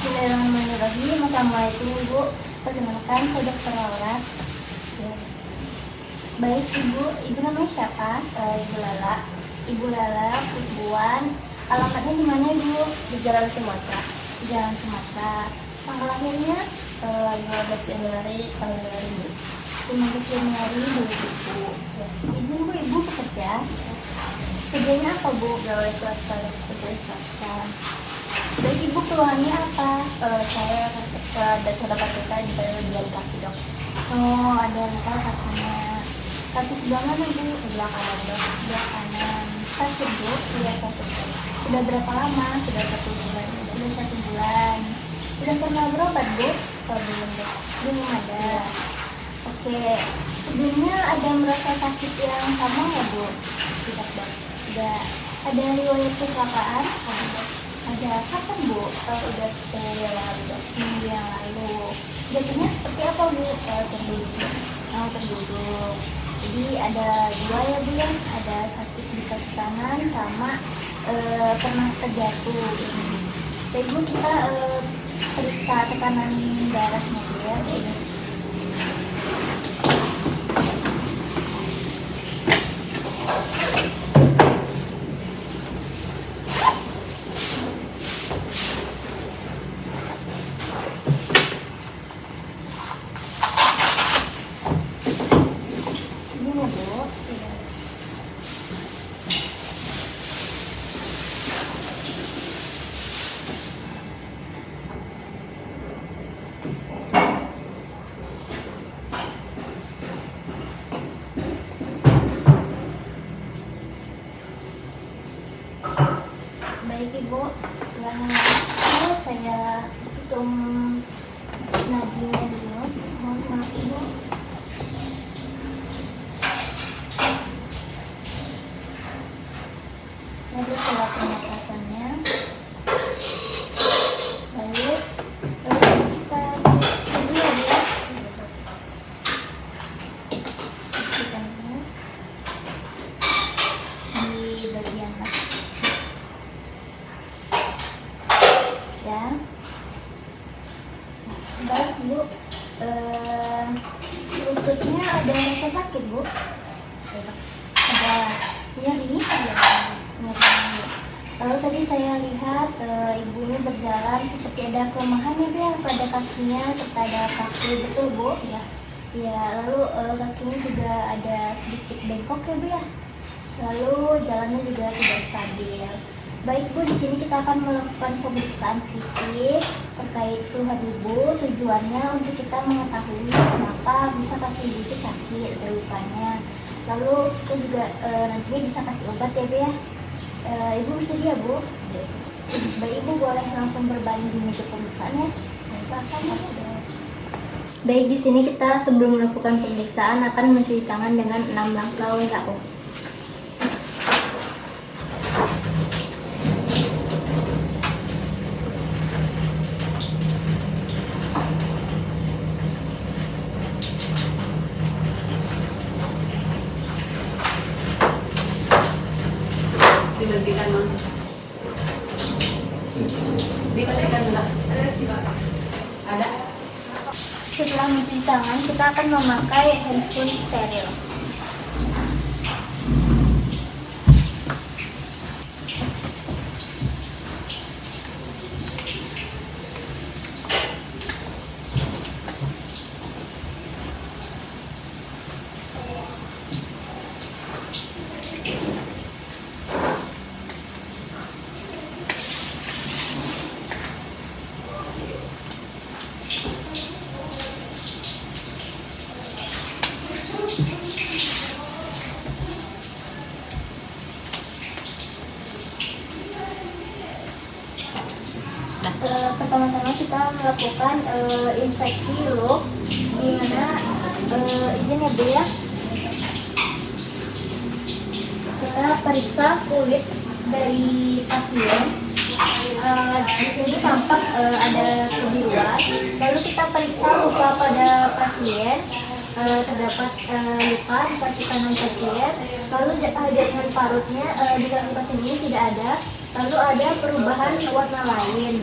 Bismillahirrahmanirrahim. Assalamualaikum Ibu. Perkenalkan saya Dr. Laura. Ya. Baik Ibu namanya siapa? Ibu Lala. Ibu Lala Putuan. Alamatnya di mana Ibu? Di Jalan Sumatera. Di Jalan Sumatera. Tanggal lahirnya 15 Januari tahun 2000. 15 Januari 2000. Ya. Ibu bekerja. Kerjanya apa Bu? Pegawai swasta. Pegawai swasta. Baik Ibu, keluhannya apa? Saya ada terdapat luka di bagian kaki dok. Oh, ada luka kakinya. Kaki sebelah mana Bu? Sebelah kanan dok. Sebelah kanan. Sakit Bu? Iya sakit. Sudah berapa lama? Sudah 1 bulan. Sudah 1 bulan. Sudah pernah berobat Bu? Belum dok. Belum ada. Oke. Sebelumnya ada merasa sakit yang sama nggak Bu? Tidak dok. Tidak. Ada riwayat kecelakaan? Ada kapan Bu? Udah seminggu yang lalu. Jadinya seperti apa Bu? Terduduk. Terduduk. Jadi ada 2 ya Bu ya. Ada sakit di kaki kanan sama pernah terjatuh. Jadi Bu kita periksa tekanan darahnya Bu ya. Baik Ibu, setelah saya hitung nadinya dulu. Mohon maaf Ibu. Nadi setelah pernapasannya. Baik, kita dulu ya. Di bagian kaki. Ya. Baik Bu, lututnya ada rasa sakit Bu? Ada nyeri? Nyeri. Lalu tadi saya lihat Ibu ini berjalan seperti ada kelemahan ya Bu ya pada kakinya serta ada kaki, betul Bu? Ya. Ya, lalu kakinya juga ada sedikit bengkok ya Bu ya. Lalu jalannya juga tidak stabil. Baik Bu, di sini kita akan melakukan pemeriksaan fisik terkait keluhan Ibu. Tujuannya untuk kita mengetahui kenapa bisa kaki Ibu itu sakit, ada lukanya. Lalu kita juga nantinya bisa kasih obat ya Bu ya. Ibu bersedia Bu? Baik Ibu, boleh langsung berbaring di meja pemeriksaan ya. Baik, di sini kita sebelum melakukan pemeriksaan akan mencuci tangan dengan 6 langkah WHO. Dilebihkan mana? Diberikan enggak? Ada? Setelah mencuci tangan, kita akan memakai handscoon steril. Pertama-tama kita melakukan inspeksi look di mana izin ya Bu ya. Kita periksa kulit dari pasien. Di sini tampak ada kebiruan. Lalu kita periksa luka pada pasien. Terdapat luka di kaki kanan pasien. Lalu jaringan parutnya di kaki pasien ini tidak ada. Lalu ada perubahan warna lain.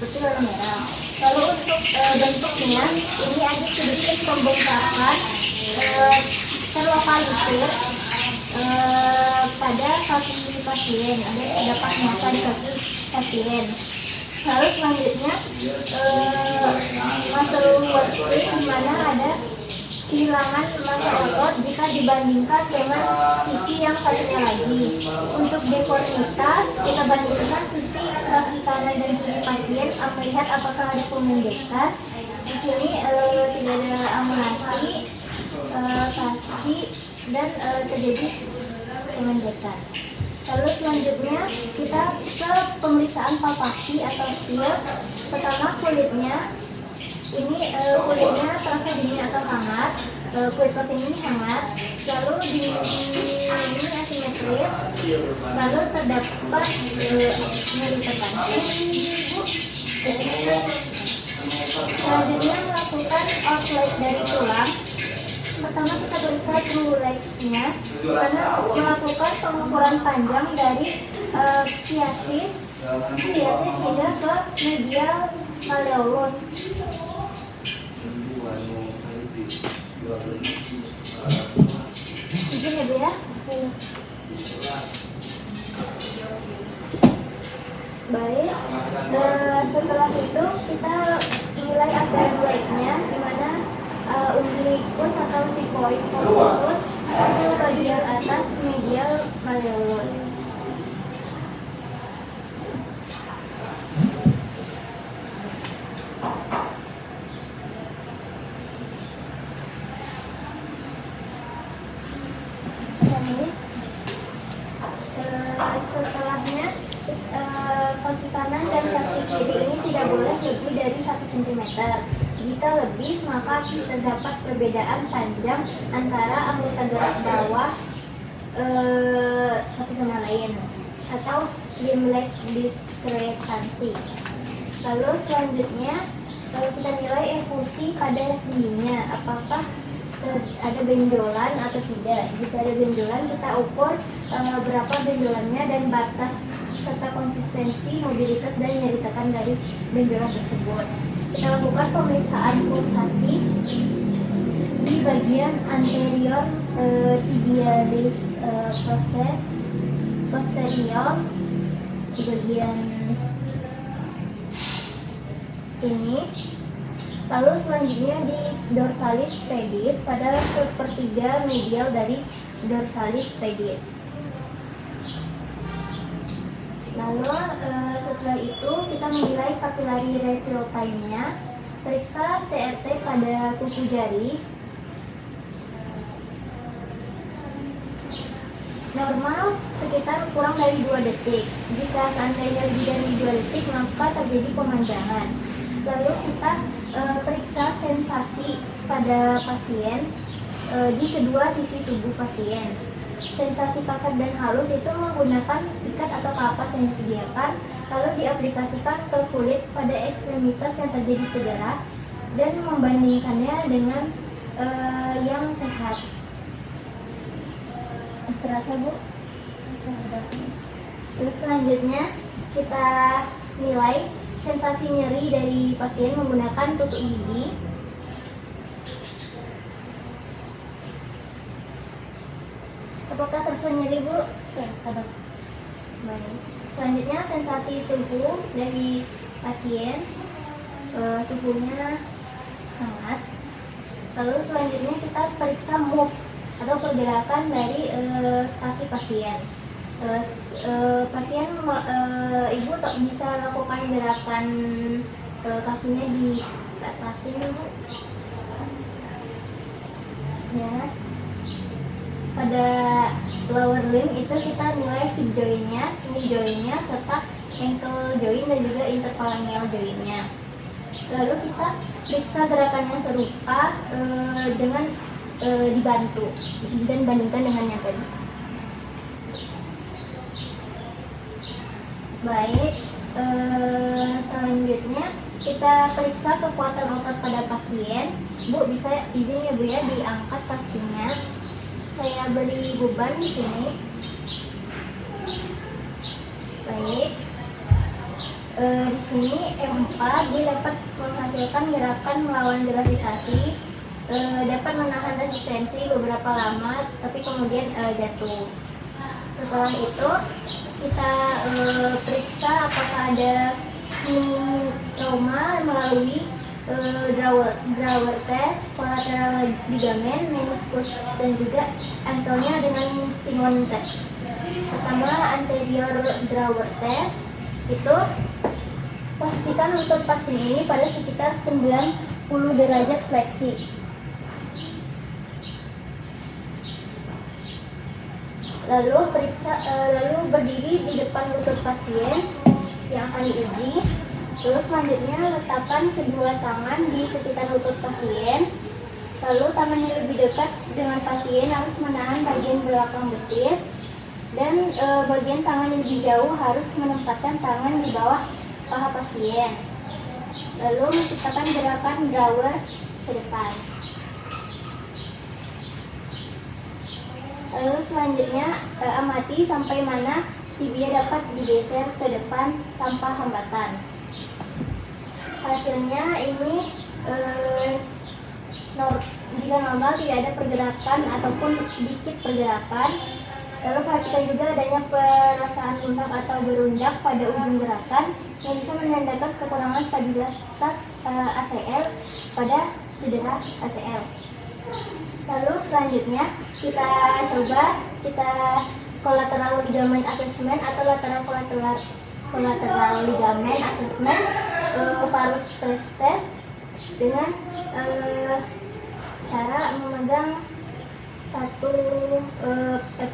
putih warna merah. Lalu untuk bentuknya ini ada sedikit pembengkakan terlokalisir pada kaki pasien, ada terdapat mata di kaki pasien. Lalu selanjutnya muscle wasting, di mana ada kehilangan massa otot jika dibandingkan dengan sisi yang satunya lagi. Untuk deformitas kita bandingkan sisi kaki kanan dan kiri pasien, melihat apakah ada pemendekan. Di sini tidak ada amputasi kaki dan terjadi pemendekan. Lalu selanjutnya kita ke pemeriksaan palpasi atau feel. Pertama kulitnya, ini kulitnya terasa dingin atau hangat. Kulit pasien ini hangat. Lalu di ini asimetris. Lalu terdapat nyeri tekan. Selanjutnya melakukan outlet dari tulang. Pertama kita periksa true leg-nya, karena melakukan pengukuran panjang dari sciasis hingga ke medial malleolus. Izin ya Bu ya. Baik, setelah itu kita nilai appearance leg-nya, di mana umbilicus atau sigmoid processus itu bagian atas medial malleolus. Setelahnya kaki kanan dan kaki kiri ini tidak boleh lebih dari 1 cm. Jika lebih, maka terdapat perbedaan panjang antara anggota gerak bawah satu sama lain atau limb leg discrepancy. Lalu selanjutnya kita nilai efusi pada sendinya, apakah ada benjolan atau tidak. Jika ada benjolan, kita ukur berapa benjolannya dan batas serta konsistensi, mobilitas dan nyeri tekan dari benjolan tersebut. Kita lakukan pemeriksaan pulsasi di bagian anterior tibialis process, posterior di bagian ini. Lalu selanjutnya di dorsalis pedis pada sepertiga medial dari dorsalis pedis. Lalu setelah itu kita menilai capillary refill time-nya, periksa CRT pada kuku jari. Normal sekitar kurang dari 2 detik. Jika seandainya lebih dari 2 detik, maka terjadi pemanjangan. Lalu kita periksa sensasi pada pasien di kedua sisi tubuh pasien. Sensasi kasar dan halus itu menggunakan sikat atau kapas yang disediakan, lalu diaplikasikan ke kulit pada ekstremitas yang terjadi cedera dan membandingkannya dengan yang sehat. Terasa Bu? Terus selanjutnya kita nilai sensasi nyeri dari pasien menggunakan tusuk gigi. Apakah terasa nyeri Bu? Terasa. Baik. Selanjutnya sensasi suhu dari pasien, suhunya hangat. Lalu selanjutnya kita periksa move atau pergerakan dari kaki pasien. Pasien ibu tak bisa lakukan gerakan kakinya di atas ini Bu. Ya. Pada lower limb itu kita nilai hip joint-nya, knee joint-nya, serta ankle joint dan juga interphalangeal joint-nya. Lalu kita periksa gerakan yang serupa dengan dibantu dan bandingkan dengan yang tadi. Baik, selanjutnya kita periksa kekuatan otot pada pasien. Bu, bisa izin ya Bu ya diangkat kakinya. Saya beri beban di sini. Baik. Di sini M4 dia dapat menghasilkan gerakan melawan gravitasi, dapat menahan resistensi beberapa lama, tapi kemudian jatuh. Setelah itu kita periksa apakah ada trauma melalui drawer test, collateral ligamen, meniscus, dan juga ankle-nya dengan Simon test. Pertama, anterior drawer test itu pastikan lutut pasien ini pada sekitar 90 derajat fleksi. Lalu berdiri di depan lutut pasien yang akan diuji. Terus selanjutnya letakkan kedua tangan di sekitar lutut pasien. Lalu tangan yang lebih dekat dengan pasien harus menahan bagian belakang betis, dan bagian tangan yang lebih jauh harus menempatkan tangan di bawah paha pasien. Lalu menciptakan gerakan drawer ke depan. Lalu selanjutnya amati sampai mana tibia dapat digeser ke depan tanpa hambatan. Hasilnya ini jika normal tidak ada pergerakan ataupun sedikit pergerakan. Lalu perhatikan juga adanya perasaan lunak atau berundak pada ujung gerakan yang bisa menandakan kekurangan stabilitas ACL pada cedera ACL. Lalu selanjutnya kita collateral ligament assessment atau collateral ligament assessment, varus stress test dengan cara memegang satu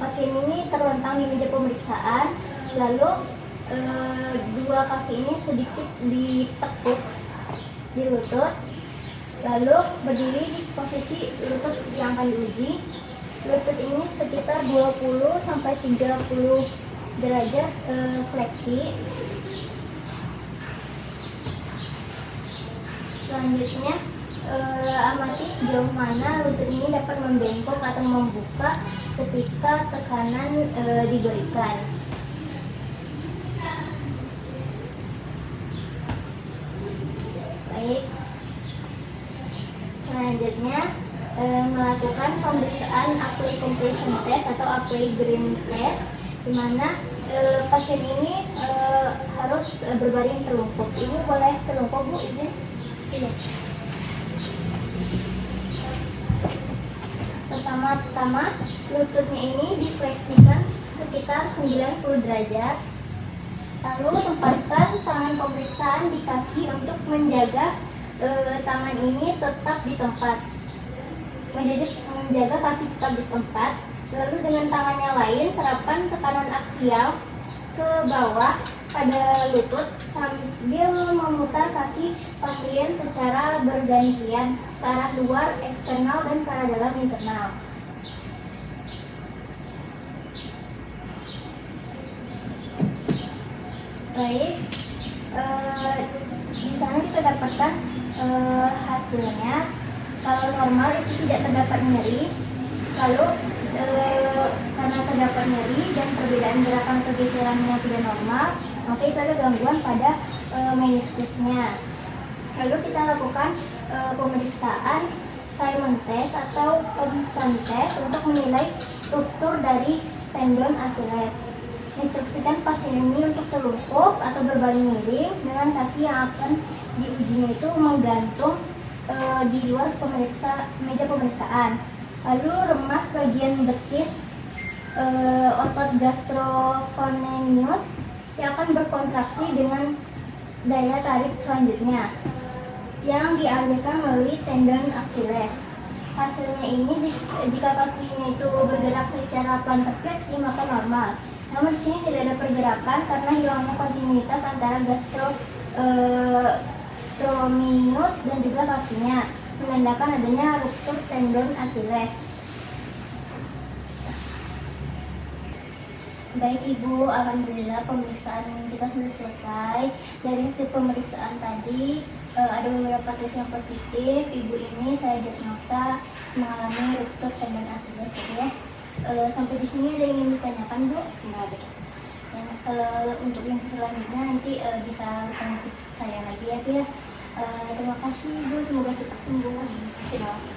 pasien ini terlentang di meja pemeriksaan, lalu dua kaki ini sedikit ditekuk di lutut, lalu berdiri di posisi lutut yang akan diuji. Lutut ini sekitar 20 sampai 30 derajat fleksi. Selanjutnya amati sejauh mana lutut ini dapat membengkok atau membuka ketika tekanan diberikan. Baik. Selanjutnya melakukan pemeriksaan Apley compression test atau Apley green test, di mana pasien ini harus berbaring terlungkup. Ibu boleh terlungkup, Bu, izin? Iya. Pertama-tama lututnya ini difleksikan sekitar 90 derajat. Lalu tempatkan tangan pemeriksaan di kaki untuk menjaga tangan ini tetap di tempat. Menjaga kaki tetap di tempat. Lalu dengan tangan yang lain terapkan tekanan aksial ke bawah pada lutut sambil memutar kaki pasien secara bergantian ke arah luar eksternal dan ke arah dalam internal. Baik, di sana kita dapatkan hasilnya. Kalau normal itu tidak terdapat nyeri. Lalu karena terdapat nyeri dan perbedaan gerakan pergeseran yang tidak normal, maka itu ada gangguan pada meniskusnya. Lalu kita lakukan pemeriksaan Simon test atau Thompson test untuk menilai struktur dari tendon Achilles. Instruksikan pasien ini untuk terlungkup atau berbaring miring dengan kaki yang akan diujinya itu menggantung di luar meja pemeriksaan. Lalu remas bagian betis otot gastrocnemius yang akan berkontraksi dengan daya tarik selanjutnya yang dialirkan melalui tendon Achilles. Hasilnya ini jika kakinya itu bergerak secara plantar fleksi maka normal. Namun di sini tidak ada pergerakan karena hilangnya kontinuitas antara gastrocnemius dan juga kakinya, menandakan adanya ruptur tendon Achilles. Baik Ibu, alhamdulillah pemeriksaan kita sudah selesai. Dari hasil pemeriksaan tadi ada beberapa tes yang positif. Ibu ini saya diagnosa mengalami ruptur tendon Achilles ya. Sampai di sini ada yang ingin ditanyakan, Bu? Enggak ada. Ya. Untuk yang selanjutnya nanti bisa kontak saya lagi ya Bu ya. Terima kasih Bu, semoga cepat sembuh. Terima kasih dok.